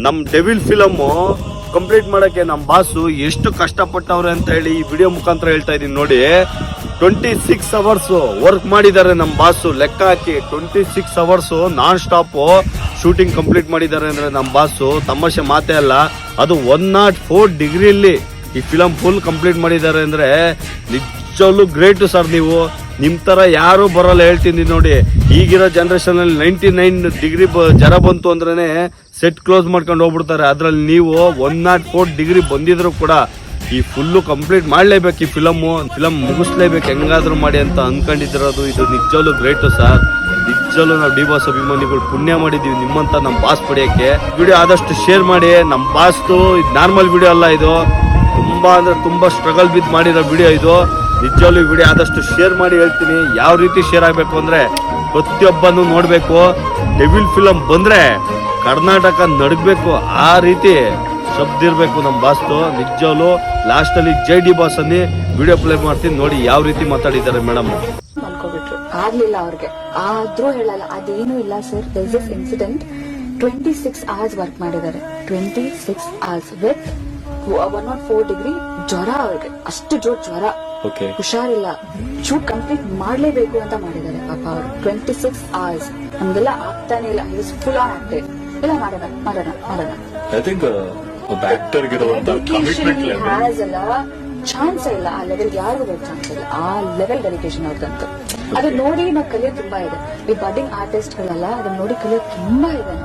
ನಮ್ devil film complete ಮಾಡಕ್ಕೆ ನಮ್ ಬಾಸು ಎಷ್ಟು ಕಷ್ಟಪಟ್ಟವ್ರೆ ಅಂತ ಹೇಳಿ ಈ ವಿಡಿಯೋ ಮುಖಾಂತರ ಹೇಳ್ತಾ ಇದೀನಿ ನೋಡಿ. 26 ಅವರ್ಸ್ ವರ್ಕ್ ಮಾಡಿದ್ದಾರೆ ನಮ್ ಬಾಸು. ಲೆಕ್ಕ ಹಾಕಿ 26 hours non stop shooting complete ಮಾಡಿದ್ದಾರೆ ಅಂದ್ರೆ ನಮ್ ಬಾಸು ತಮಾಷೆ ಮಾತೇ ಅಲ್ಲ. ಅದು 104 ಡಿಗ್ರಿಯಲ್ಲಿ ಈ ಫಿಲಂ ಫುಲ್ ಕಂಪ್ಲೀಟ್ ಮಾಡಿದ್ದಾರೆ ಅಂದ್ರೆ ನಿಜವಾಗ್ಲೂ ಗ್ರೇಟ್ ಸರ್. ನೀವು ನಿಮ್ ತರ ಯಾರು ಬರಲ್ಲ ಹೇಳ್ತೀನಿ ನೋಡಿ. ಈಗಿರೋ ಜನರೇಷನ್ ಅಲ್ಲಿ 99 ಡಿಗ್ರಿ ಜ್ವರ ಬಂತು ಅಂದ್ರೇನೆ ಸೆಟ್ ಕ್ಲೋಸ್ ಮಾಡ್ಕೊಂಡು ಹೋಗ್ಬಿಡ್ತಾರೆ. ಅದ್ರಲ್ಲಿ ನೀವು 104 ಡಿಗ್ರಿ ಬಂದಿದ್ರು ಕೂಡ ಈ ಫುಲ್ಲು ಕಂಪ್ಲೀಟ್ ಮಾಡ್ಲೇಬೇಕು. ಈ ಫಿಲಮ್ ಮುಗಿಸ್ಲೇಬೇಕು ಹೆಂಗಾದ್ರೂ ಮಾಡಿ ಅಂತ ಅನ್ಕೊಂಡಿದ್ದಿರೋದು ಇದು ನಿಜವಾಗ್ಲೂ ಗ್ರೇಟ್ ಸರ್. ನಿಜವಾಗ್ಲೂ ನಾವು ಡಿ ಬಾಸ್ ಅಭಿಮಾನಿಗಳು ಪುಣ್ಯ ಮಾಡಿದೀವಿ ನಿಮ್ಮಂತ ನಮ್ ಬಾಸ್ ಪಡೆಯಕ್ಕೆ. ವಿಡಿಯೋ ಆದಷ್ಟು ಶೇರ್ ಮಾಡಿ. ನಮ್ ಬಾಸ್ದು ಇದು ನಾರ್ಮಲ್ ವಿಡಿಯೋ ಅಲ್ಲ, ಇದು ತುಂಬಾ ಅಂದ್ರೆ ತುಂಬಾ ಸ್ಟ್ರಗಲ್ ಬಿದ್ದು ಮಾಡಿರೋ ವಿಡಿಯೋ ಇದು. ನಿಜವಾಗ್ಲೂ ವಿಡಿಯೋ ಆದಷ್ಟು ಶೇರ್ ಮಾಡಿ. ಹೇಳ್ತೀನಿ ಯಾವ ರೀತಿ ಶೇರ್ ಆಗ್ಬೇಕು ಅಂದ್ರೆ ಪ್ರತಿಯೊಬ್ಬನು ನೋಡ್ಬೇಕು. ಡೆವಿಲ್ ಫಿಲಂ ಬಂದ್ರೆ ಕರ್ನಾಟಕ ನಡಗಬೇಕು, ಆ ರೀತಿ ಶಬ್ದ ಇರ್ಬೇಕು ನಮ್ ಬಾಸ್ತು. ನಿಜವಾಗ್ಲೂ ಲಾಸ್ಟ್ ಅಲ್ಲಿ ಜೈ ಡಿ ಬಾಸ್ ಅನ್ನಿ ವಿಡಿಯೋ ಪ್ಲೇ ಮಾಡ್ತೀನಿ ನೋಡಿ ಯಾವ ರೀತಿ ಮಾತಾಡಿದ್ದಾರೆ ಮೇಡಮ್. ಮಲ್ಕೋಬಿಟ್ರು, ಆಗ್ಲಿಲ್ಲ ಅವ್ರಿಗೆ. ಆದ್ರೂ ಹೇಳಲ್ಲ, ಅದೇನು ಇಲ್ಲ sir. This incident 26 hours work ಮಾಡಿದ್ದಾರೆ. 26 ಅವರ್ಸ್ ವಿತ್ 104 ಡಿಗ್ರಿ ಜ್ವರ. ಅವ್ರಿಗೆ ಅಷ್ಟು ಜೋರ್ ಜ್ವರ, ಹುಷಾರಿಲ್ಲ. ಶೂಟ್ ಕಂಪ್ಲೀಟ್ ಮಾಡ್ಲೇಬೇಕು ಅಂತ ಮಾಡಿದ್ದಾರೆ ಪಾಪ ಅವರು. 26 ಅವರ್ಸ್ ನಮ್ಗೆಲ್ಲ ಆಗ್ತಾನೆ ಇಲ್ಲ. Full on acted. ಇಲ್ಲ ಮಾಡೋಣ. ಐ ಥಿಂಕ್ ಚಾನ್ಸ್ ಇಲ್ಲ. ಆ ಲೆವೆಲ್ ಯಾರಿಗೂ ಬರೋ ಚಾನ್ಸ್ ಇಲ್ಲ. ಆ ಲೆವೆಲ್ ಡೆಡಿಕೇಶನ್ ಅವ್ರದಂತೂ. ಅದು ನೋಡಿ ನಾವು ಕಲಿಯೋದು ತುಂಬಾ ಇದೆ. ಈ ಬಡ್ಡಿಂಗ್ ಆರ್ಟಿಸ್ಟ್ ಗಳೆಲ್ಲ ಅದನ್ನ ನೋಡಿ ಕಲಿಯೋದು ತುಂಬಾ ಇದೆ.